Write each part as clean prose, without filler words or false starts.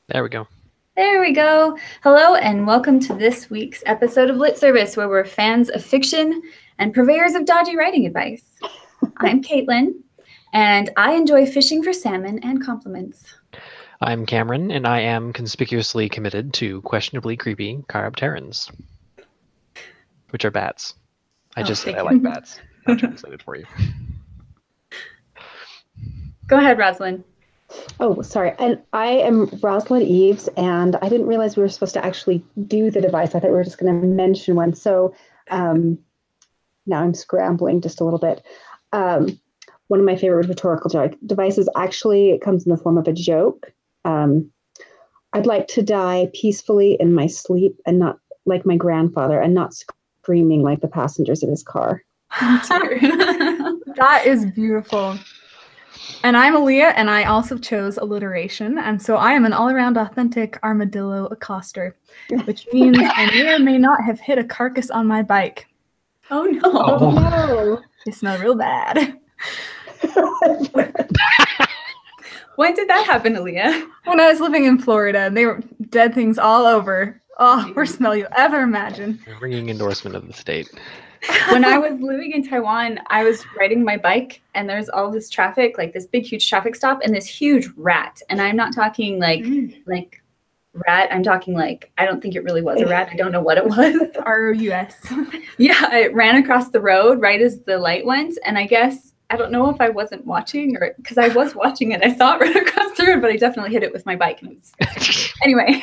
There we go. There we go. Hello, and welcome to this week's episode of Lit Service, where we're fans of fiction and purveyors of dodgy writing advice. I'm Caitlin, and I enjoy fishing for salmon and compliments. I'm Cameron, and I am conspicuously committed to questionably creepy chiropterans, which are bats. I just said I like bats. I'll translate it for you. Go ahead, Rosalyn. Oh, sorry. And I am Rosalyn Eves, and I didn't realize we were supposed to actually do the device. I thought we were just going to mention one. So now I'm scrambling just a little bit. One of my favorite rhetorical devices actually it comes in the form of a joke. I'd like to die peacefully in my sleep and not like my grandfather and not screaming like the passengers in his car. That is beautiful. And I'm Aaliyah, and I also chose alliteration, and so I am an all-around authentic armadillo accoster, which means I may or may not have hit a carcass on my bike. Oh no. Oh, no. They smell real bad. When did that happen, Aaliyah? When I was living in Florida, and they were dead things all over. Oh, worst smell you'll ever imagine. Ringing endorsement of the state. When I was living in Taiwan, I was riding my bike and there's all this traffic, like this big, huge traffic stop and this huge rat. And I'm not talking like rat. I'm talking like, I don't think it really was a rat. I don't know what it was. R-O-U-S. Yeah, it ran across the road right as the light went. And I guess, I don't know if I wasn't watching or because I was watching it. I saw it run across the road, but I definitely hit it with my bike. And anyway.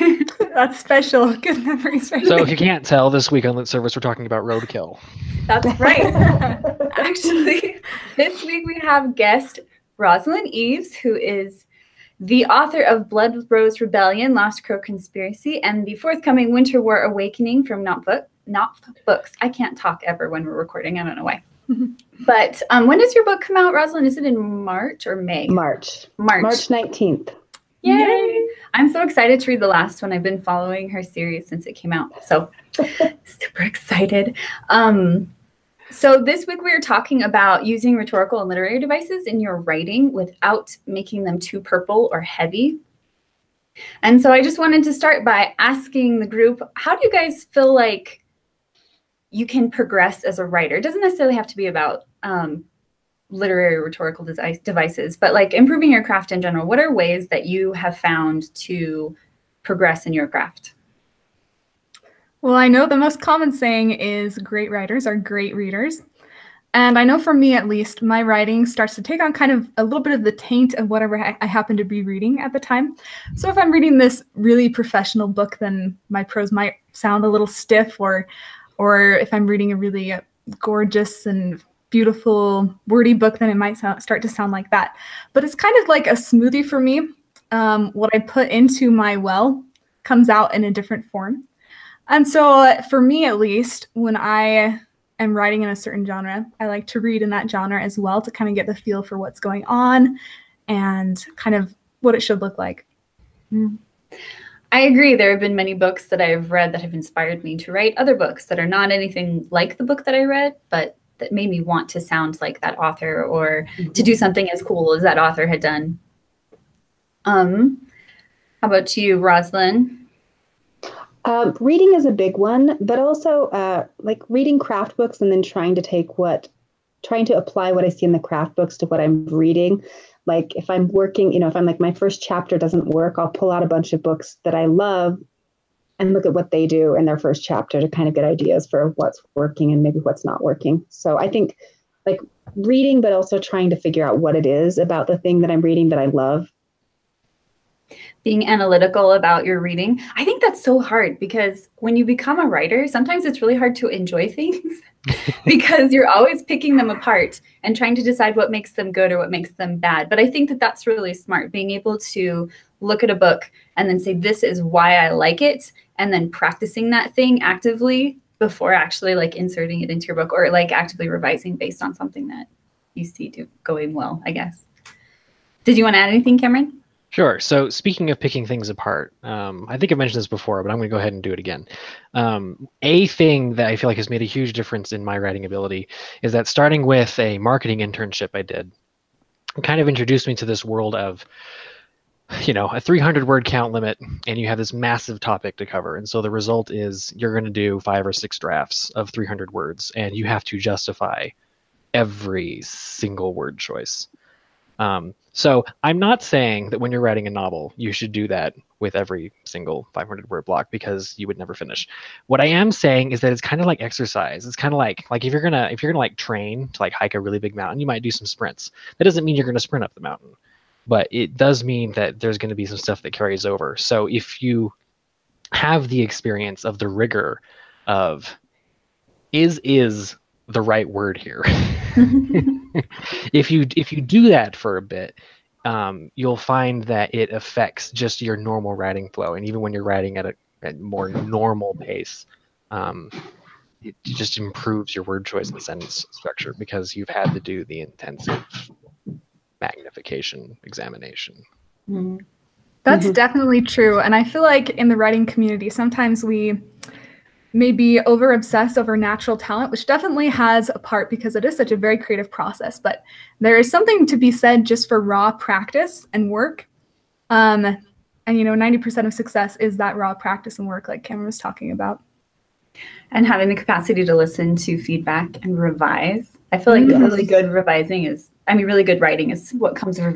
That's special. Good memories. Right So if you can't tell, this week on Lit Service, we're talking about roadkill. That's right. Actually, this week we have guest Rosalyn Eves, who is the author of Blood Rose Rebellion, Lost Crow Conspiracy, and the forthcoming Winter War Awakening from Not Books. I can't talk ever when we're recording. I don't know why. But when does your book come out, Rosalyn? Is it in March or May? March 19th. Yay! I'm so excited to read the last one. I've been following her series since it came out. So super excited. So this week we are talking about using rhetorical and literary devices in your writing without making them too purple or heavy. And so I just wanted to start by asking the group, how do you guys feel like you can progress as a writer? It doesn't necessarily have to be about literary rhetorical devices, but like improving your craft in general. What are ways that you have found to progress in your craft? Well, I know the most common saying is great writers are great readers. And I know for me, at least, my writing starts to take on kind of a little bit of the taint of whatever I happen to be reading at the time. So if I'm reading this really professional book, then my prose might sound a little stiff, or if I'm reading a really gorgeous and beautiful, wordy book, then it might start to sound like that. But it's kind of like a smoothie for me. What I put into my well comes out in a different form. And so for me, at least, when I am writing in a certain genre, I like to read in that genre as well to kind of get the feel for what's going on and kind of what it should look like. I agree. There have been many books that I've read that have inspired me to write other books that are not anything like the book that I read, but that made me want to sound like that author or to do something as cool as that author had done. How about you, Rosalyn? Reading is a big one, but also like reading craft books and then trying to apply what I see in the craft books to what I'm reading. Like if I'm working, if I'm like my first chapter doesn't work, I'll pull out a bunch of books that I love and look at what they do in their first chapter to kind of get ideas for what's working and maybe what's not working. So I think like reading, but also trying to figure out what it is about the thing that I'm reading that I love. Being analytical about your reading. I think that's so hard because when you become a writer, sometimes it's really hard to enjoy things because you're always picking them apart and trying to decide what makes them good or what makes them bad. But I think that that's really smart, being able to look at a book and then say, this is why I like it, and then practicing that thing actively before actually like inserting it into your book or like actively revising based on something that you see going well, I guess. Did you want to add anything, Cameron? Sure. So speaking of picking things apart, I think I mentioned this before, but I'm going to go ahead and do it again. A thing that I feel like has made a huge difference in my writing ability is that starting with a marketing internship I did kind of introduced me to this world of a 300 word count limit, and you have this massive topic to cover. And so the result is you're going to do 5 or 6 drafts of 300 words, and you have to justify every single word choice. So I'm not saying that when you're writing a novel, you should do that with every single 500 word block, because you would never finish. What I am saying is that it's kind of like exercise. It's kind of like if you're gonna like train to like hike a really big mountain, you might do some sprints. That doesn't mean you're gonna sprint up the mountain, but it does mean that there's going to be some stuff that carries over. So if you have the experience of the rigor of is the right word here, if you do that for a bit, you'll find that it affects just your normal writing flow. And even when you're writing at a more normal pace, it just improves your word choice and sentence structure, because you've had to do the intensive magnification examination. That's definitely true. And I feel like in the writing community, sometimes we maybe over obsess over natural talent, which definitely has a part because it is such a very creative process. But there is something to be said just for raw practice and work. And 90% of success is that raw practice and work, like Cameron was talking about. And having the capacity to listen to feedback and revise. I feel like really good really good writing is what comes with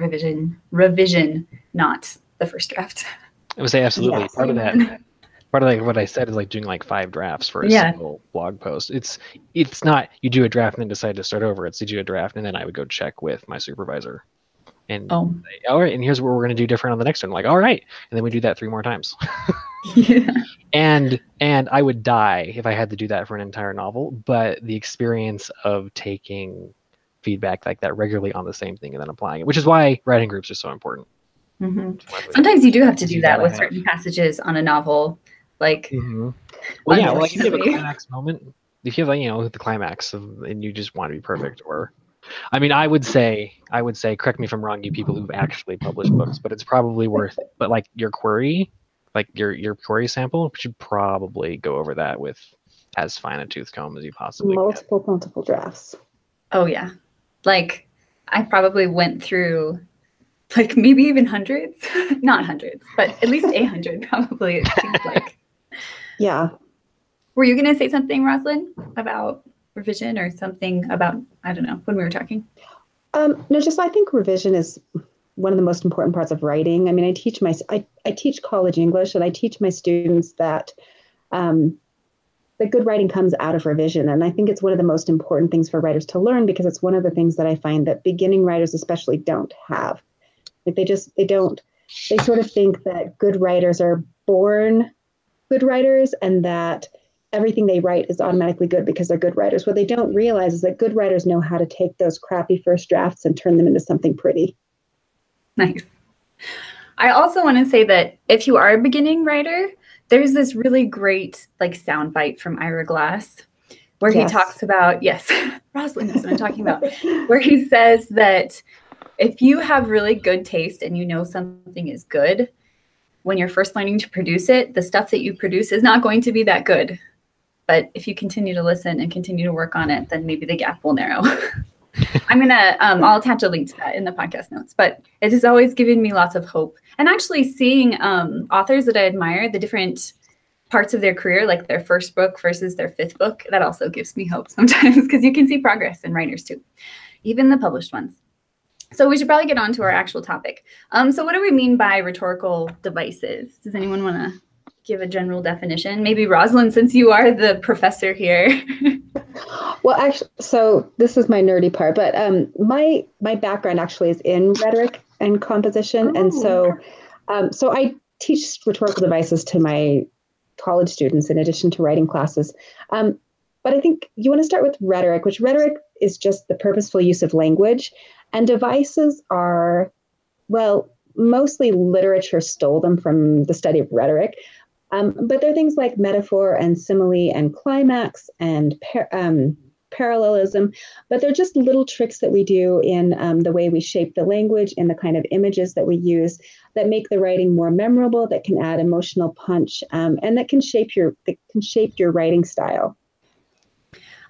revision, not the first draft. I would say absolutely. Yes. Part of like what I said is like doing like 5 drafts for a single blog post. It's not you do a draft and then decide to start over. It's you do a draft and then I would go check with my supervisor and say, all right, and here's what we're going to do different on the next one. I'm like, all right, and then we do that 3 more times. And I would die if I had to do that for an entire novel. But the experience of taking feedback like that regularly on the same thing and then applying it, which is why writing groups are so important. Sometimes you do have to do that with certain passages on a novel. Like, well, if you have a climax moment, if you have the climax and you just want to be perfect, or, I mean, I would say, correct me if I'm wrong, you people who've actually published books, but it's probably worth. But like your query, like your query sample, should probably go over that with as fine a tooth comb as you possibly can. Multiple drafts. Oh yeah, like I probably went through. Like maybe even hundreds, not hundreds, but at least 800 probably, it seems like. Yeah. Were you going to say something, Rosalyn, about revision or something about, I don't know, when we were talking? No, just I think revision is one of the most important parts of writing. I mean, I teach college English, and I teach my students that good writing comes out of revision. And I think it's one of the most important things for writers to learn, because it's one of the things that I find that beginning writers especially don't have. Like they sort of think that good writers are born good writers and that everything they write is automatically good because they're good writers. What they don't realize is that good writers know how to take those crappy first drafts and turn them into something pretty. Nice. I also want to say that if you are a beginning writer, there's this really great soundbite from Ira Glass where he talks about, Rosalyn knows what I'm talking about, where he says that if you have really good taste and you know something is good, when you're first learning to produce it, the stuff that you produce is not going to be that good. But if you continue to listen and continue to work on it, then maybe the gap will narrow. I'll attach a link to that in the podcast notes. But it has always given me lots of hope. And actually seeing authors that I admire, the different parts of their career, like their first book versus their 5th book, that also gives me hope sometimes, because you can see progress in writers too, even the published ones. So we should probably get on to our actual topic. So what do we mean by rhetorical devices? Does anyone want to give a general definition? Maybe Rosalyn, since you are the professor here. Well, actually, so this is my nerdy part, but my background actually is in rhetoric and composition. And so I teach rhetorical devices to my college students in addition to writing classes. But I think you want to start with rhetoric, which rhetoric is just the purposeful use of language. And devices are, well, mostly literature stole them from the study of rhetoric. But they're things like metaphor and simile and climax and parallelism. But they're just little tricks that we do in the way we shape the language and the kind of images that we use that make the writing more memorable, that can add emotional punch, and that can shape your writing style.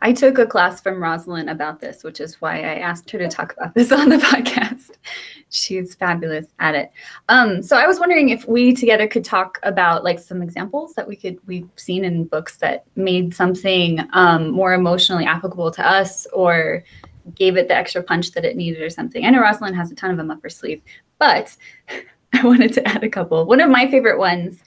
I took a class from Rosalyn about this, which is why I asked her to talk about this on the podcast. She's fabulous at it. So I was wondering if we together could talk about like some examples that we've seen in books that made something more emotionally applicable to us or gave it the extra punch that it needed or something. I know Rosalyn has a ton of them up her sleeve, but I wanted to add a couple. One of my favorite ones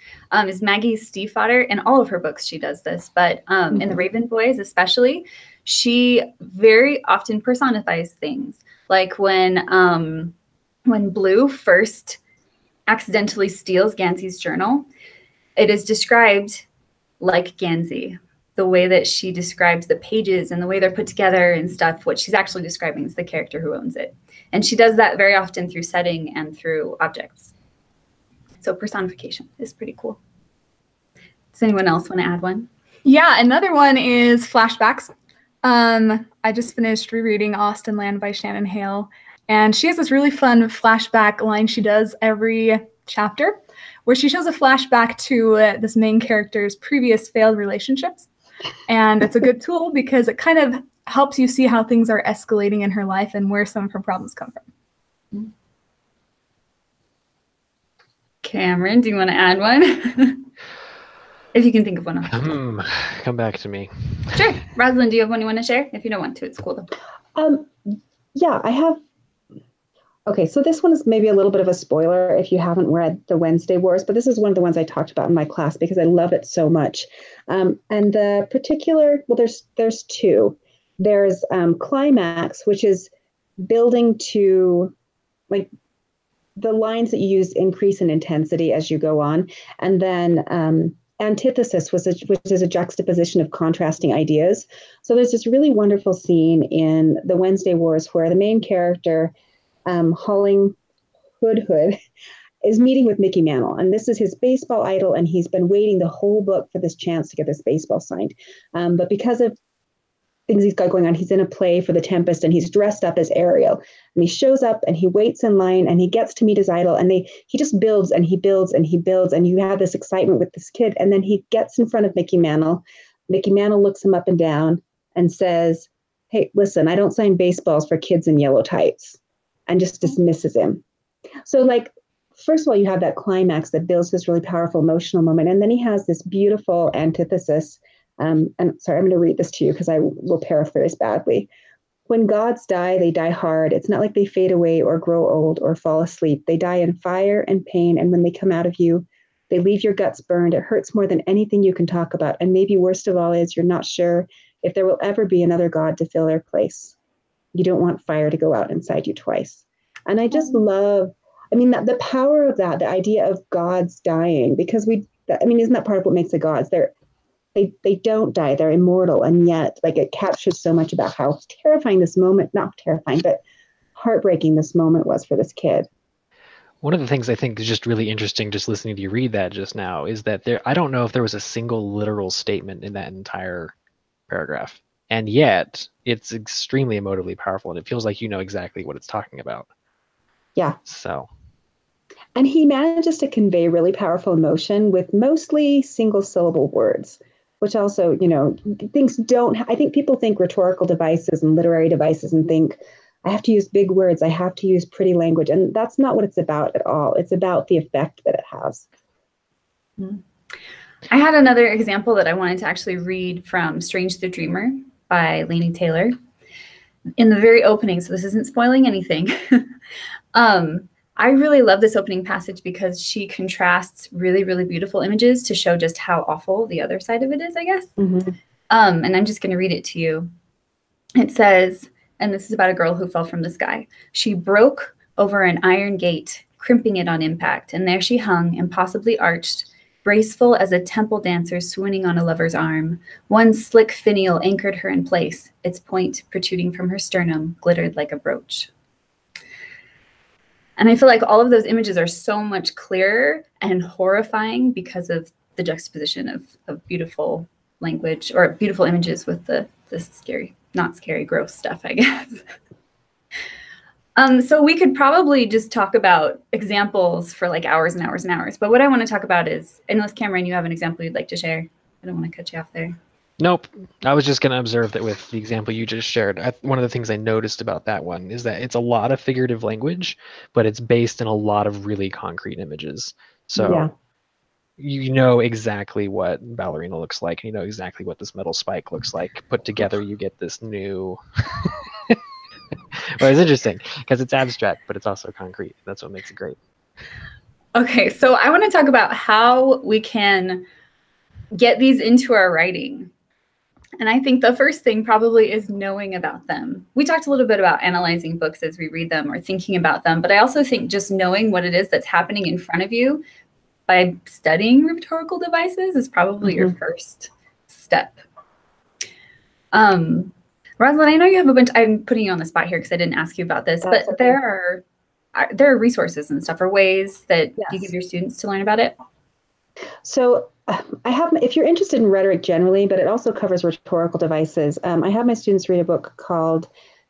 is Maggie's Stiefvater. In all of her books, she does this, but in The Raven Boys especially, she very often personifies things. Like when Blue first accidentally steals Gansey's journal, it is described like Gansey. The way that she describes the pages and the way they're put together and stuff, what she's actually describing is the character who owns it. And she does that very often through setting and through objects. So personification is pretty cool. Does anyone else want to add one? Yeah, another one is flashbacks. I just finished rereading Austin Land by Shannon Hale, and she has this really fun flashback line she does every chapter where she shows a flashback to this main character's previous failed relationships. And it's a good tool because it kind of helps you see how things are escalating in her life and where some of her problems come from. Cameron, do you want to add one? If you can think of one. Come back to me. Sure. Rosalyn, do you have one you want to share? If you don't want to, it's cool though. Yeah, I have. Okay, so this one is maybe a little bit of a spoiler if you haven't read The Wednesday Wars, but this is one of the ones I talked about in my class because I love it so much. And the particular, well, there's two. There's Climax, which is building to, like, the lines that you use increase in intensity as you go on. And then Antithesis, which is a juxtaposition of contrasting ideas. So there's this really wonderful scene in The Wednesday Wars where the main character, Hood, is meeting with Mickey Mantle. And this is his baseball idol, and he's been waiting the whole book for this chance to get this baseball signed. But because of things he's got going on, he's in a play for the Tempest, and he's dressed up as Ariel. And he shows up, and he waits in line, and he gets to meet his idol, and he just builds, and he builds, and he builds, and you have this excitement with this kid. And then he gets in front of Mickey Mantle. Mickey Mantle looks him up and down and says, "Hey, listen, I don't sign baseballs for kids in yellow tights," and just dismisses him. So, like, first of all, you have that climax that builds this really powerful emotional moment. And then he has this beautiful antithesis. And sorry, I'm going to read this to you because I will paraphrase badly. When gods die, they die hard. It's not like they fade away or grow old or fall asleep. They die in fire and pain. And when they come out of you, they leave your guts burned. It hurts more than anything you can talk about. And maybe worst of all is you're not sure if there will ever be another god to fill their place. You don't want fire to go out inside you twice. And I just love, the power of that, the idea of gods dying, because isn't that part of what makes the gods? They don't die, they're immortal. And yet, like, it captures so much about how terrifying this moment, not terrifying, but heartbreaking this moment was for this kid. One of the things I think is just really interesting, just listening to you read that just now, is that I don't know if there was a single literal statement in that entire paragraph. And yet, it's extremely emotively powerful, and it feels like you know exactly what it's talking about. Yeah. So. And he manages to convey really powerful emotion with mostly single-syllable words, which also, I think people think rhetorical devices and literary devices and think, I have to use big words, I have to use pretty language. And that's not what it's about at all. It's about the effect that it has. I had another example that I wanted to actually read from Strange the Dreamer by Laini Taylor. In the very opening, so this isn't spoiling anything, I really love this opening passage because she contrasts really, really beautiful images to show just how awful the other side of it is, I guess. Mm-hmm. And I'm just going to read it to you. It says, and this is about a girl who fell from the sky. She broke over an iron gate, crimping it on impact, and there she hung, impossibly arched, graceful as a temple dancer swooning on a lover's arm. One slick finial anchored her in place. Its point, protruding from her sternum, glittered like a brooch. And I feel like all of those images are so much clearer and horrifying because of the juxtaposition of beautiful language or beautiful images with the scary, not scary, gross stuff, I guess. So we could probably just talk about examples for like hours and hours and hours. But what I want to talk about is, unless Cameron, you have an example you'd like to share. I don't want to cut you off there. Nope. I was just going to observe that with the example you just shared. One of the things I noticed about that one is that it's a lot of figurative language, but it's based in a lot of really concrete images. Yeah. So you know exactly what ballerina looks like. You know exactly what this metal spike looks like. Put together, you get this new. Well, it's interesting because it's abstract, but it's also concrete. That's what makes it great. Okay, so I want to talk about how we can get these into our writing. And I think the first thing probably is knowing about them. We talked a little bit about analyzing books as we read them or thinking about them, but I also think just knowing what it is that's happening in front of you by studying rhetorical devices is probably your first step. Rosalyn, I know you have a bunch. I'm putting you on the spot here because I didn't ask you about this, but okay. there are resources and stuff or ways that you give your students to learn about it. So I have, if you're interested in rhetoric generally, but it also covers rhetorical devices, I have my students read a book called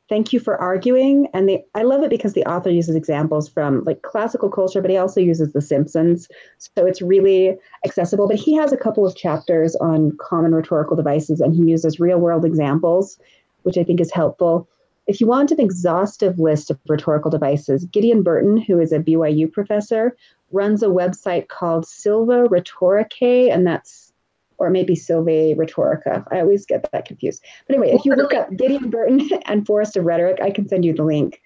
Thank You for Arguing. And I love it because the author uses examples from like classical culture, but he also uses The Simpsons. So it's really accessible. But he has a couple of chapters on common rhetorical devices, and he uses real world examples, which I think is helpful. If you want an exhaustive list of rhetorical devices, Gideon Burton, who is a BYU professor, runs a website called Silva Rhetoricae, and that's, or maybe Silvae Rhetorica. I always get that confused. But anyway, if you look up Gideon Burton and Forest of Rhetoric, I can send you the link.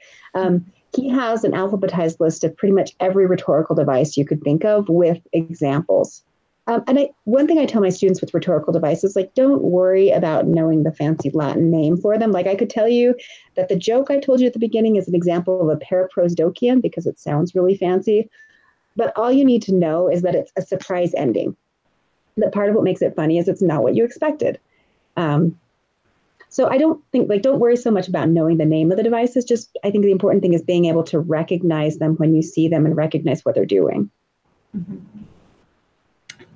He has an alphabetized list of pretty much every rhetorical device you could think of with examples. One thing I tell my students with rhetorical devices, like, don't worry about knowing the fancy Latin name for them. Like, I could tell you that the joke I told you at the beginning is an example of a paraprosdokian because it sounds really fancy. But all you need to know is that it's a surprise ending. That part of what makes it funny is it's not what you expected. So I don't think, like, don't worry so much about knowing the name of the devices. Just, I think the important thing is being able to recognize them when you see them and recognize what they're doing.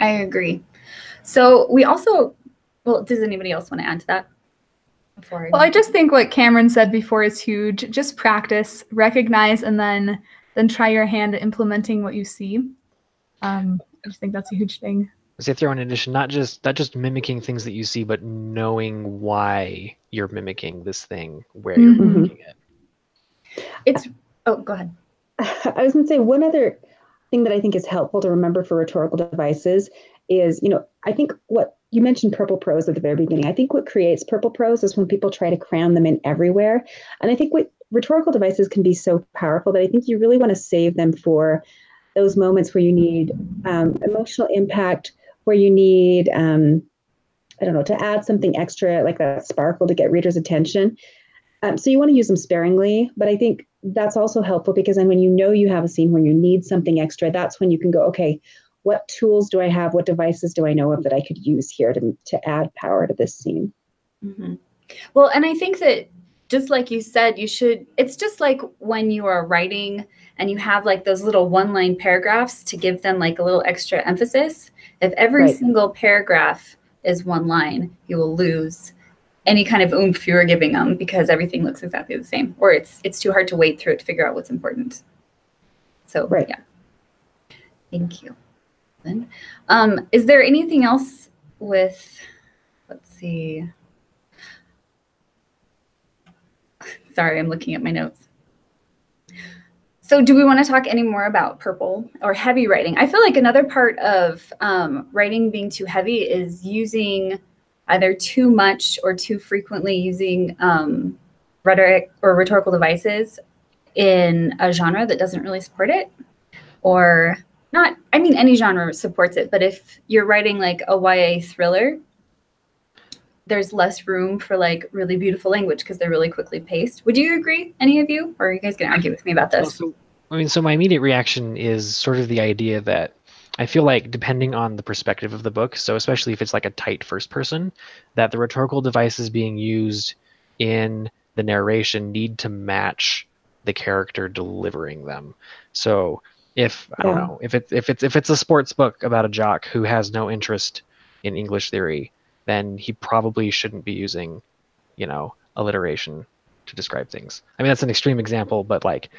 I agree. So we also, well, does anybody else want to add to that? Well, I just think what Cameron said before is huge. Just practice, recognize, and then try your hand at implementing what you see. I just think that's a huge thing. Say throw in addition, not just mimicking things that you see, but knowing why you're mimicking this thing, where you're mimicking it. Oh, go ahead. I was going to say one other thing that I think is helpful to remember for rhetorical devices is, I think what you mentioned purple prose at the very beginning. I think what creates purple prose is when people try to cram them in everywhere. And I think what rhetorical devices can be so powerful that I think you really want to save them for those moments where you need emotional impact, where you need, to add something extra like that sparkle to get readers' attention. So you want to use them sparingly, but I think that's also helpful because then when you have a scene where you need something extra, that's when you can go, okay, what tools do I have? What devices do I know of that I could use here to add power to this scene? Well, and I think that just like you said, it's just like when you are writing and you have like those little one-line paragraphs to give them like a little extra emphasis. If every single paragraph is one line, you will lose any kind of oomph you are giving them because everything looks exactly the same, or it's too hard to wade through it to figure out what's important. So, yeah. Thank you. Is there anything else with, let's see. Sorry, I'm looking at my notes. So do we want to talk any more about purple or heavy writing? I feel like another part of writing being too heavy is using either too much or too frequently using rhetoric or rhetorical devices in a genre that doesn't really support it, or not. I mean, any genre supports it, but if you're writing like a YA thriller, there's less room for like really beautiful language because they're really quickly paced. Would you agree, any of you? Or are you guys going to argue with me about this? Well, so my immediate reaction is sort of the idea that I feel like depending on the perspective of the book, so especially if it's like a tight first person, that the rhetorical devices being used in the narration need to match the character delivering them. So if I don't know, if it's a sports book about a jock who has no interest in English theory, then he probably shouldn't be using, alliteration to describe things. I mean, that's an extreme example, but like,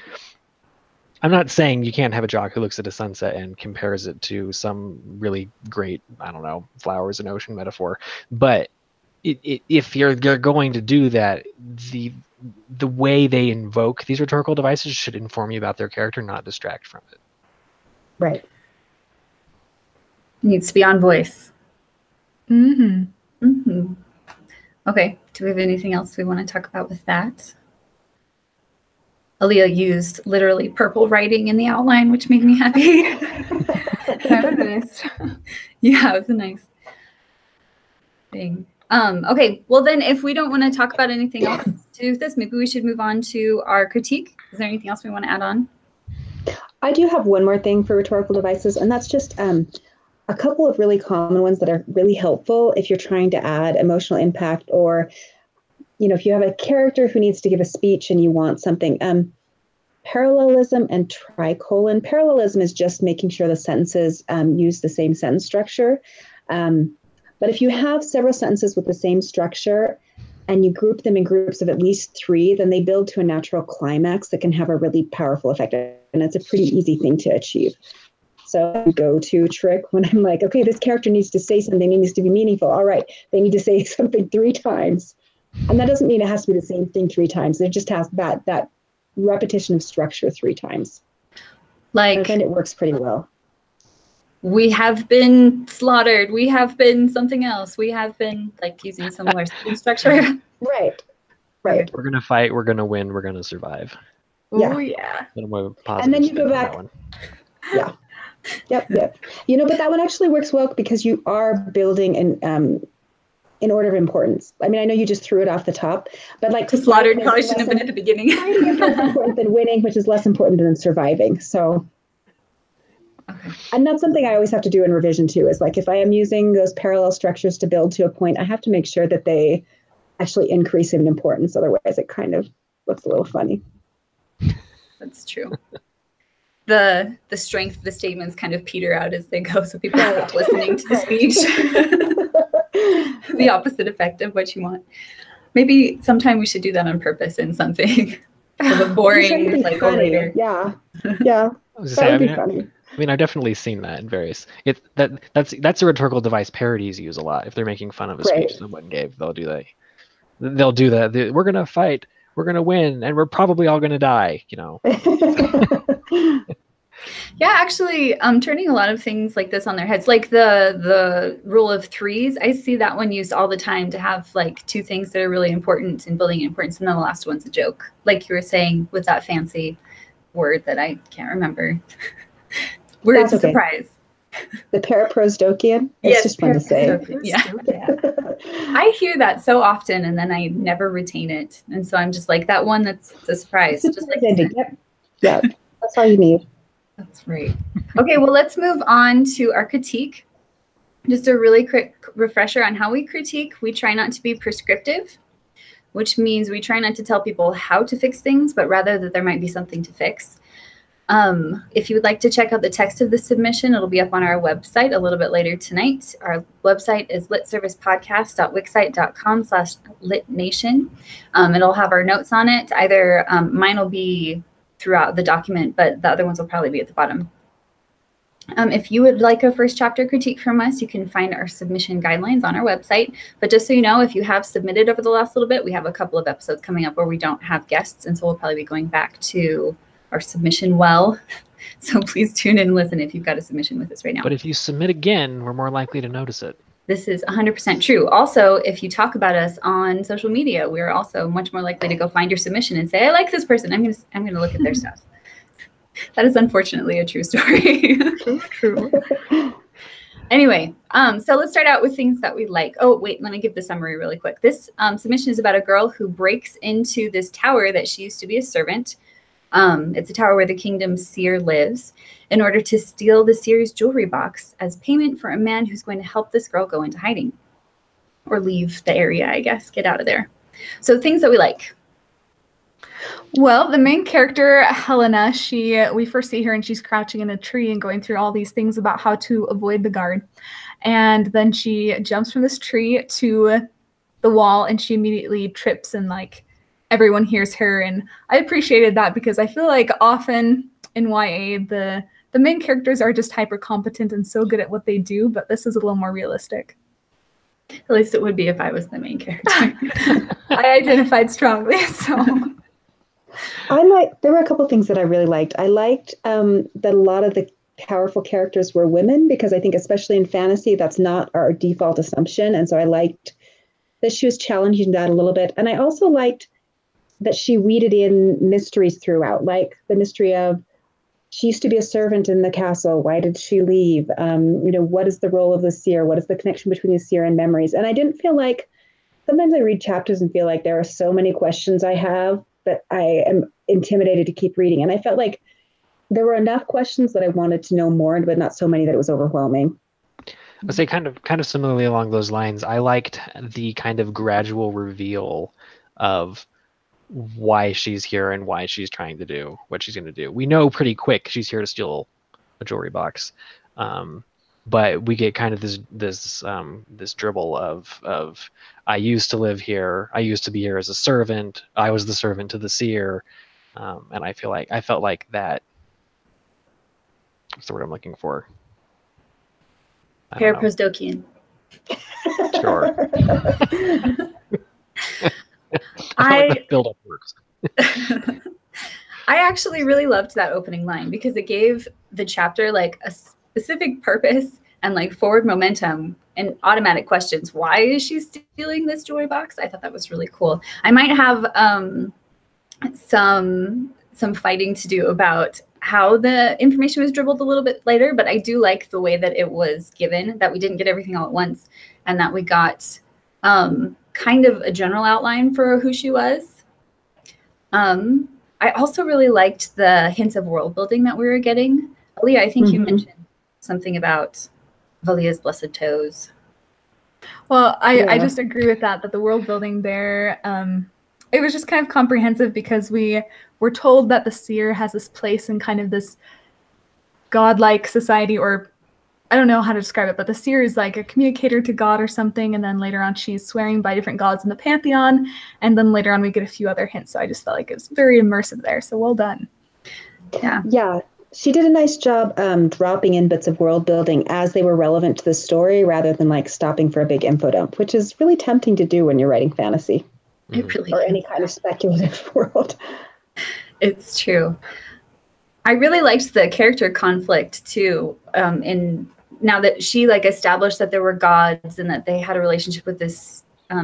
I'm not saying you can't have a jock who looks at a sunset and compares it to some really great, I don't know, flowers and ocean metaphor, but if you're going to do that, the way they invoke these rhetorical devices should inform you about their character, not distract from it. Right. Needs to be on voice. Mm-hmm. Mm-hmm. Okay. Do we have anything else we want to talk about with that? Aaliyah used literally purple writing in the outline, which made me happy. That was nice. Yeah, it was a nice thing. Okay, well then if we don't want to talk about anything else to do with this, maybe we should move on to our critique. Is there anything else we want to add on? I do have one more thing for rhetorical devices, and that's just a couple of really common ones that are really helpful if you're trying to add emotional impact, or if you have a character who needs to give a speech and you want something. Parallelism and tricolon. Parallelism is just making sure the sentences use the same sentence structure. But if you have several sentences with the same structure and you group them in groups of at least 3, then they build to a natural climax that can have a really powerful effect. And it's a pretty easy thing to achieve. So I go to trick when I'm like, okay, this character needs to say something. It needs to be meaningful. All right, they need to say something 3 times. And that doesn't mean it has to be the same thing 3 times. It just has that repetition of structure 3 times. Like, I find it works pretty well. We have been slaughtered. We have been something else. We have been like using similar structure. Right. Okay. We're gonna fight. We're gonna win. We're gonna survive. Yeah. Oh yeah. And then you go back. Yeah. Yep. But that one actually works well because you are building in order of importance. I mean, I know you just threw it off the top, but like slaughtered probably shouldn't have been at the beginning. Fighting is less important than winning, which is less important than surviving. So, okay. And that's something I always have to do in revision too. Is like if I am using those parallel structures to build to a point, I have to make sure that they actually increase in importance. Otherwise, it kind of looks a little funny. That's true. The strength of the statements kind of peter out as they go, so people stop listening to the speech. The opposite effect of what you want. Maybe sometime we should do that on purpose in something. The boring, like later. Yeah. That would be funny. I mean, I've definitely seen that in various. That's a rhetorical device parodies use a lot. If they're making fun of a speech someone gave, they'll do that. They'll do that. We're gonna fight. We're gonna win, and we're probably all gonna die. Yeah, actually, turning a lot of things like this on their heads, like the rule of 3s. I see that one used all the time to have like 2 things that are really important in building importance, and then the last one's a joke, like you were saying with that fancy word that I can't remember. Word surprise. The paraprosdokian. It's just fun to say. Yeah. I hear that so often, and then I never retain it, and so I'm just like that one. That's a surprise. Just like yeah, that's all you need. That's right. Okay, well, let's move on to our critique. Just a really quick refresher on how we critique. We try not to be prescriptive, which means we try not to tell people how to fix things, but rather that there might be something to fix. If you would like to check out the text of the submission, it'll be up on our website a little bit later tonight. Our website is litservicepodcast.wixsite.com/litnation. It'll have our notes on it. Either mine will be throughout the document, but the other ones will probably be at the bottom. If you would like a first chapter critique from us, you can find our submission guidelines on our website. But just so you know, if you have submitted over the last little bit, we have a couple of episodes coming up where we don't have guests, and so we'll probably be going back to our submission well. So please tune in and listen if you've got a submission with us right now. But if you submit again, we're more likely to notice it. This is 100% true. Also, if you talk about us on social media, we're also much more likely to go find your submission and say, I like this person. I'm gonna look at their stuff. That is unfortunately a true story. True. Anyway, so let's start out with things that we like. Oh, wait, let me give the summary really quick. This submission is about a girl who breaks into this tower that she used to be a servant. It's a tower where the kingdom's seer lives, in order to steal the seer's jewelry box as payment for a man who's going to help this girl go into hiding. Or leave the area, I guess. Get out of there. So things that we like. Well, the main character, Helena, we first see her and she's crouching in a tree and going through all these things about how to avoid the guard. And then she jumps from this tree to the wall and she immediately trips and like everyone hears her. And I appreciated that because I feel like often in YA, the main characters are just hyper competent and so good at what they do, but this is a little more realistic. At least it would be if I was the main character. I identified strongly, so. There were a couple things that I really liked. I liked that a lot of the powerful characters were women, because I think especially in fantasy, that's not our default assumption. And so I liked that she was challenging that a little bit. And I also liked that she weeded in mysteries throughout, like the mystery of, she used to be a servant in the castle. Why did she leave? What is the role of the seer? What is the connection between the seer and memories? And I didn't feel like, sometimes I read chapters and feel like there are so many questions I have that I am intimidated to keep reading. And I felt like there were enough questions that I wanted to know more, but not so many that it was overwhelming. I'd say kind of similarly along those lines. I liked the kind of gradual reveal of why she's here and why she's trying to do what she's going to do. We know pretty quick she's here to steal a jewelry box, but we get kind of this dribble of I used to live here. I used to be here as a servant. I was the servant to the seer, and I felt like that. What's the word I'm looking for? Paraprosdokian. Sure. I build-up works. I actually really loved that opening line because it gave the chapter like a specific purpose and like forward momentum and automatic questions. Why is she stealing this jewelry box? I thought that was really cool. I might have some fighting to do about how the information was dribbled a little bit later, but I do like the way that it was given, that we didn't get everything all at once, and that we got kind of a general outline for who she was. I also really liked the hints of world building that we were getting. Aaliyah, I think you mentioned something about Valia's blessed toes. Well, I just agree with that the world building there, it was just kind of comprehensive because we were told that the seer has this place in kind of this godlike society, or I don't know how to describe it, but the seer is like a communicator to God or something, and then later on she's swearing by different gods in the pantheon, and then later on we get a few other hints. So I just felt like it was very immersive there. So well done. Yeah. She did a nice job dropping in bits of world building as they were relevant to the story, rather than like stopping for a big info dump, which is really tempting to do when you're writing fantasy. It really or is. Any kind of speculative world. It's true. I really liked the character conflict too. In now that she like established that there were gods and that they had a relationship with this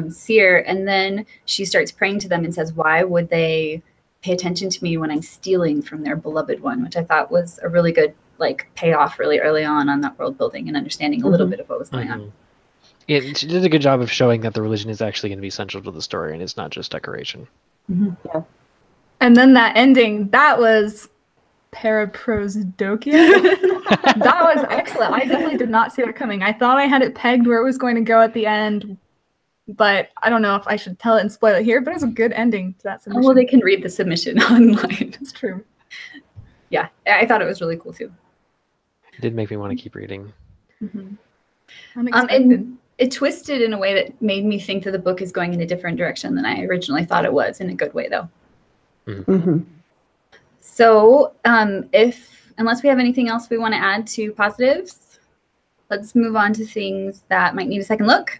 seer, and then she starts praying to them and says, "Why would they pay attention to me when I'm stealing from their beloved one?" Which I thought was a really good like payoff really early on that world building and understanding a little bit of what was going on. Yeah, she did a good job of showing that the religion is actually going to be central to the story and it's not just decoration. Yeah. And then that ending, that was paraprosdokian. That was excellent. I definitely did not see that coming. I thought I had it pegged where it was going to go at the end, but I don't know if I should tell it and spoil it here, but it was a good ending to that submission. Oh, well, they can read the submission online. It's true. Yeah, I thought it was really cool too. It did make me want to keep reading. Unexpected. And it twisted in a way that made me think that the book is going in a different direction than I originally thought it was, in a good way though. So unless we have anything else we want to add to positives, let's move on to things that might need a second look.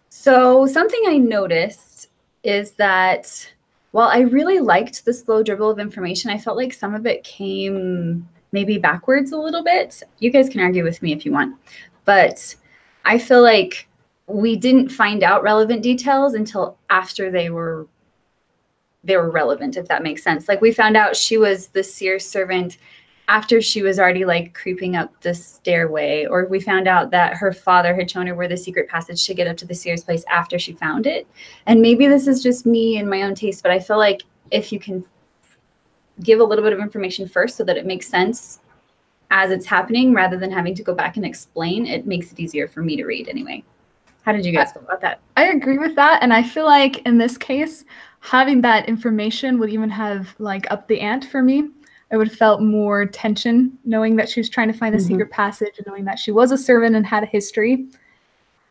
So something I noticed is that while I really liked the slow dribble of information, I felt like some of it came maybe backwards a little bit. You guys can argue with me if you want, but I feel like we didn't find out relevant details until after they were relevant, if that makes sense. Like we found out she was the seer's servant after she was already like creeping up the stairway, or we found out that her father had shown her where the secret passage to get up to the seer's place after she found it. And maybe this is just me and my own taste, but I feel like if you can give a little bit of information first so that it makes sense as it's happening, rather than having to go back and explain, it makes it easier for me to read anyway. How did you guys feel about that? I agree with that. And I feel like in this case, having that information would even have like upped the ante for me. I would have felt more tension knowing that she was trying to find the secret passage and knowing that she was a servant and had a history.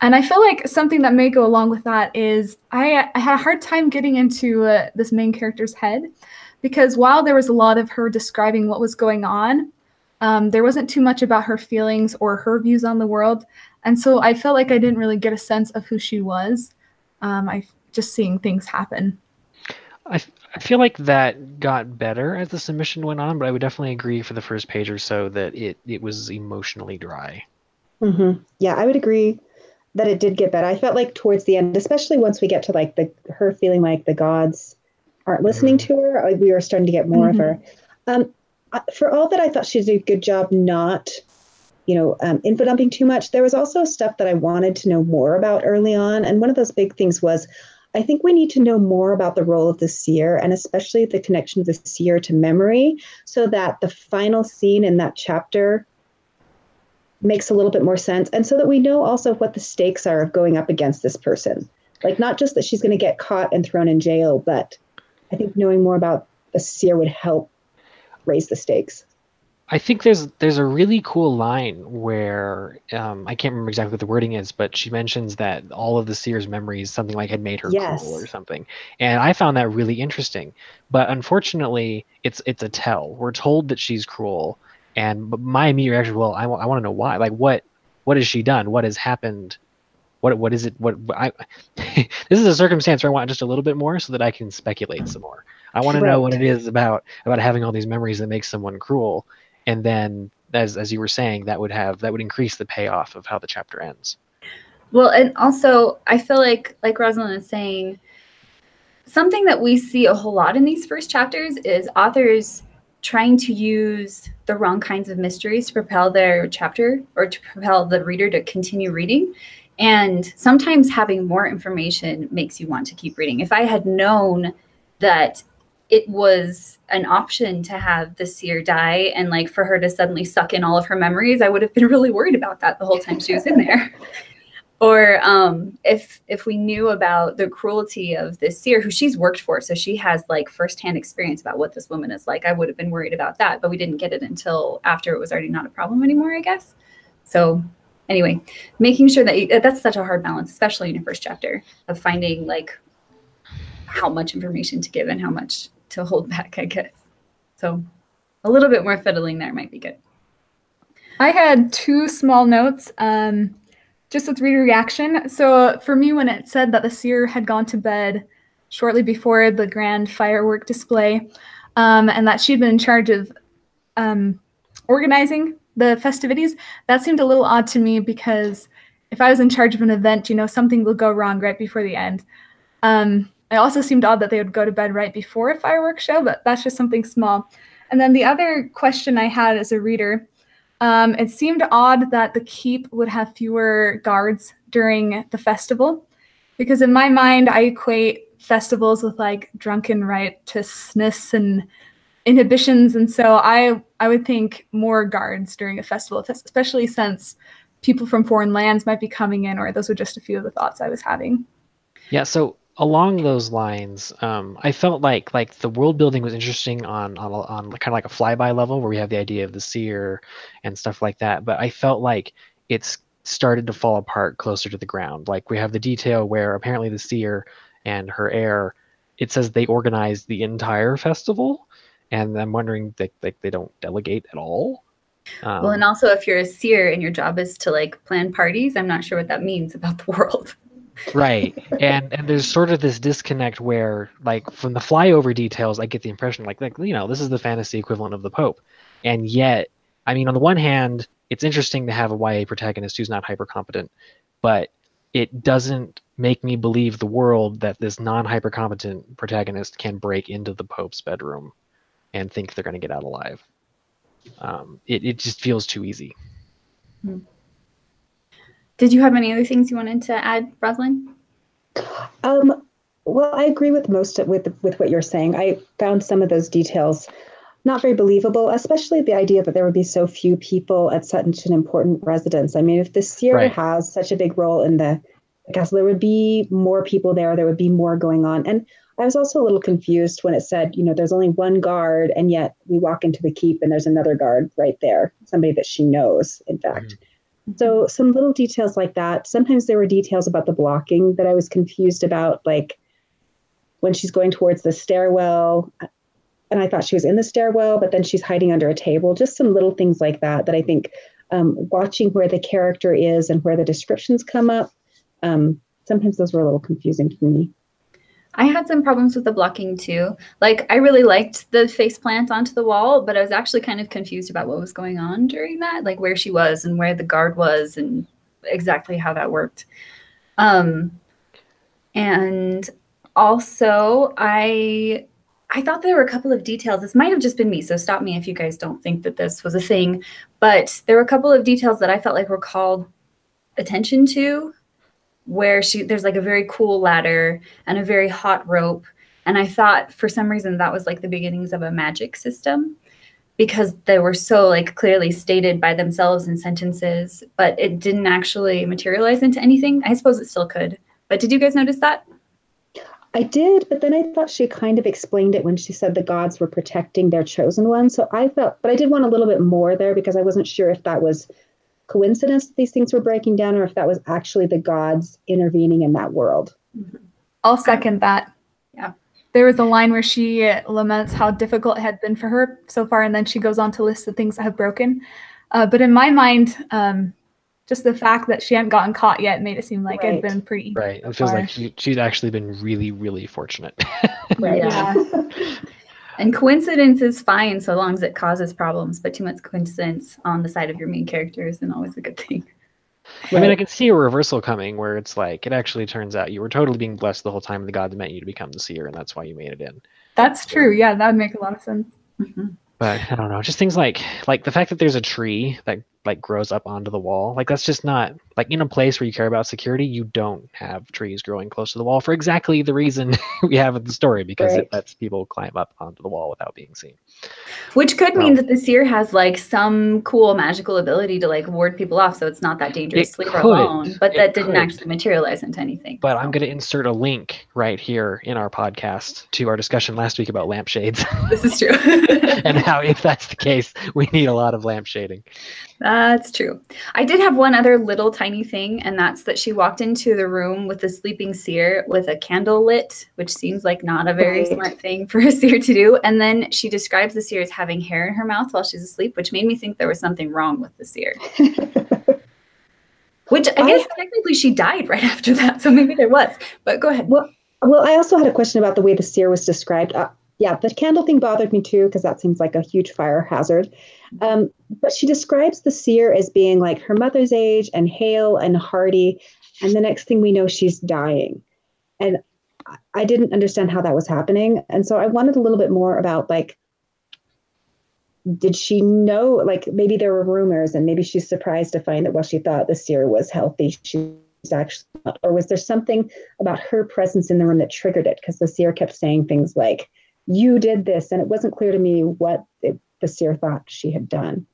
And I feel like something that may go along with that is I had a hard time getting into this main character's head, because while there was a lot of her describing what was going on, There wasn't too much about her feelings or her views on the world. And so I felt like I didn't really get a sense of who she was. I just seeing things happen. I feel like that got better as the submission went on, but I would definitely agree for the first page or so that it was emotionally dry. Yeah, I would agree that it did get better. I felt like towards the end, especially once we get to like her feeling like the gods aren't listening to her, we were starting to get more of her. For all that I thought she did a good job not, info dumping too much, there was also stuff that I wanted to know more about early on. And one of those big things was, I think we need to know more about the role of the seer, and especially the connection of the seer to memory, so that the final scene in that chapter makes a little bit more sense. And so that we know also what the stakes are of going up against this person. Like, not just that she's going to get caught and thrown in jail, but I think knowing more about the seer would help raise the stakes. I think there's a really cool line where I can't remember exactly what the wording is, but she mentions that all of the seer's memories, something like had made her cruel or something, and I found that really interesting. But unfortunately, it's a tell. We're told that she's cruel, and my immediate reaction, well, I want to know why. Like, what has she done? What has happened? What is it? This is a circumstance where I want just a little bit more so that I can speculate some more. I want to know what it is about having all these memories that makes someone cruel. And then, as you were saying, that would increase the payoff of how the chapter ends. Well, and also I feel like Rosalyn is saying, something that we see a whole lot in these first chapters is authors trying to use the wrong kinds of mysteries to propel their chapter or to propel the reader to continue reading. And sometimes having more information makes you want to keep reading. If I had known that it was an option to have the seer die and like for her to suddenly suck in all of her memories, I would have been really worried about that the whole time she was in there. Or if we knew about the cruelty of this seer who she's worked for, so she has like firsthand experience about what this woman is like, I would have been worried about that, but we didn't get it until after it was already not a problem anymore, I guess. So anyway, making sure that that's such a hard balance, especially in your first chapter, of finding like how much information to give and how much to hold back, I guess. So a little bit more fiddling there might be good. I had two small notes, just with reader reaction. So for me, when it said that the seer had gone to bed shortly before the grand firework display, and that she'd been in charge of organizing the festivities, that seemed a little odd to me, because if I was in charge of an event, something will go wrong right before the end. It also seemed odd that they would go to bed right before a fireworks show, but that's just something small. And then the other question I had as a reader, it seemed odd that the keep would have fewer guards during the festival, because in my mind, I equate festivals with like drunken riotousness and inhibitions. And so I would think more guards during a festival, especially since people from foreign lands might be coming in, or those were just a few of the thoughts I was having. Yeah, so along those lines, I felt like the world building was interesting on kind of like a flyby level where we have the idea of the seer and stuff like that. But I felt like it's started to fall apart closer to the ground. Like we have the detail where apparently the seer and her heir, it says they organized the entire festival, and I'm wondering they don't delegate at all. Well, and also if you're a seer and your job is to like plan parties, I'm not sure what that means about the world. Right. And there's sort of this disconnect where, like, from the flyover details, I get the impression like this is the fantasy equivalent of the Pope. And yet, I mean, on the one hand, it's interesting to have a YA protagonist who's not hyper competent, but it doesn't make me believe the world that this non-hyper competent protagonist can break into the Pope's bedroom and think they're going to get out alive. It just feels too easy. Did you have any other things you wanted to add, Rosalyn? Well, I agree with most with what you're saying. I found some of those details not very believable, especially the idea that there would be so few people at such an important residence. I mean, if the seer has such a big role in the castle, there would be more people there. There would be more going on. And I was also a little confused when it said, there's only one guard, and yet we walk into the keep and there's another guard right there, somebody that she knows, in fact. So some little details like that. Sometimes there were details about the blocking that I was confused about, like when she's going towards the stairwell, and I thought she was in the stairwell, but then she's hiding under a table. Just some little things like that I think watching where the character is and where the descriptions come up, sometimes those were a little confusing for me. I had some problems with the blocking too. Like, I really liked the face plant onto the wall, but I was actually kind of confused about what was going on during that, like where she was and where the guard was and exactly how that worked. And also I thought there were a couple of details. This might have just been me, so stop me if you guys don't think that this was a thing. But there were a couple of details that I felt like were called attention to, where there's like a very cool ladder and a very hot rope. And I thought for some reason that was like the beginnings of a magic system, because they were so like clearly stated by themselves in sentences, but it didn't actually materialize into anything. I suppose it still could. But did you guys notice that? I did, but then I thought she kind of explained it when she said the gods were protecting their chosen one. So I thought, but I did want a little bit more there because I wasn't sure if that was coincidence that these things were breaking down or if that was actually the gods intervening in that world. I'll second that. Yeah. There was a line where she laments how difficult it had been for her so far, and then she goes on to list the things that have broken. But in my mind, just the fact that she hadn't gotten caught yet made it seem like it had been pretty easy. Right. It feels like she'd actually been really, really fortunate. Right. Yeah. And coincidence is fine so long as it causes problems, but too much coincidence on the side of your main character isn't always a good thing. I mean, I can see a reversal coming where it's like, it actually turns out you were totally being blessed the whole time and the gods meant you to become the seer, and that's why you made it in. That's true. Yeah, that would make a lot of sense. Mm-hmm. But I don't know, just things like the fact that there's a tree that like grows up onto the wall, like that's just not like in a place where you care about security. You don't have trees growing close to the wall for exactly the reason we have in the story, because it lets people climb up onto the wall without being seen. Which could mean that the seer has like some cool magical ability to like ward people off, so it's not that dangerous to leave her alone. But that didn't actually materialize into anything. But I'm going to insert a link right here in our podcast to our discussion last week about lampshades. This is true. And how, if that's the case, we need a lot of lampshading. That's true. I did have one other little tiny thing, and that's that she walked into the room with the sleeping seer with a candle lit, which seems like not a very smart thing for a seer to do. And then she describes the seer as having hair in her mouth while she's asleep, which made me think there was something wrong with the seer. Which I guess technically she died right after that, so maybe there was. But go ahead. Well, I also had a question about the way the seer was described. Yeah, the candle thing bothered me too, because that seems like a huge fire hazard. But she describes the seer as being like her mother's age and hale and hearty. And the next thing we know, she's dying. And I didn't understand how that was happening. And so I wanted a little bit more about like, did she know, like maybe there were rumors and maybe she's surprised to find that while she thought the seer was healthy, she's actually not. Or was there something about her presence in the room that triggered it? Because the seer kept saying things like, you did this, and it wasn't clear to me what the seer thought she had done.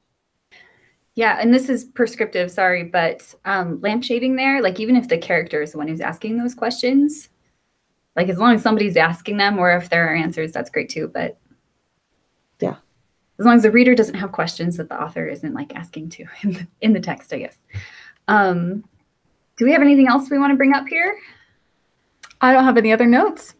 Yeah, and this is prescriptive, sorry, but lampshading there, like even if the character is the one who's asking those questions, like as long as somebody's asking them, or if there are answers, that's great too. But yeah, as long as the reader doesn't have questions that the author isn't like asking to in the text, I guess. Do we have anything else we want to bring up here? I don't have any other notes.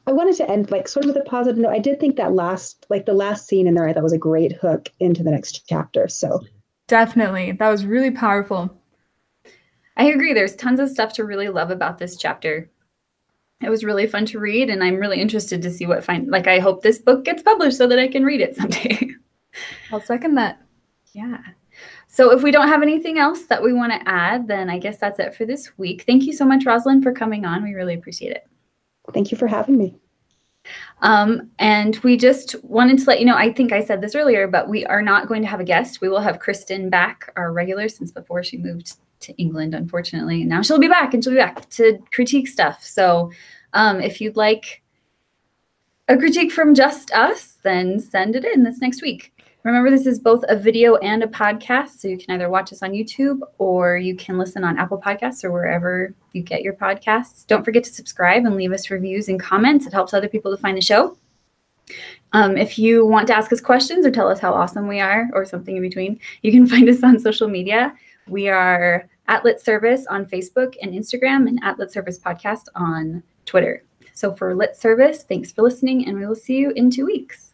I wanted to end like sort of with a positive note. I did think that the last scene in there, I thought was a great hook into the next chapter. So definitely, that was really powerful. I agree. There's tons of stuff to really love about this chapter. It was really fun to read, and I'm really interested to see I hope this book gets published so that I can read it someday. I'll second that. Yeah. So if we don't have anything else that we want to add, then I guess that's it for this week. Thank you so much, Rosalyn, for coming on. We really appreciate it. Thank you for having me. And we just wanted to let you know, I think I said this earlier, but we are not going to have a guest. We will have Kristen back, our regular, since before she moved to England, unfortunately. And now she'll be back, and she'll be back to critique stuff. So if you'd like a critique from just us, then send it in this next week. Remember, this is both a video and a podcast, so you can either watch us on YouTube or you can listen on Apple Podcasts or wherever you get your podcasts. Don't forget to subscribe and leave us reviews and comments. It helps other people to find the show. If you want to ask us questions or tell us how awesome we are or something in between, you can find us on social media. We are at Lit Service on Facebook and Instagram, and at Lit Service Podcast on Twitter. So for Lit Service, thanks for listening, and we will see you in 2 weeks.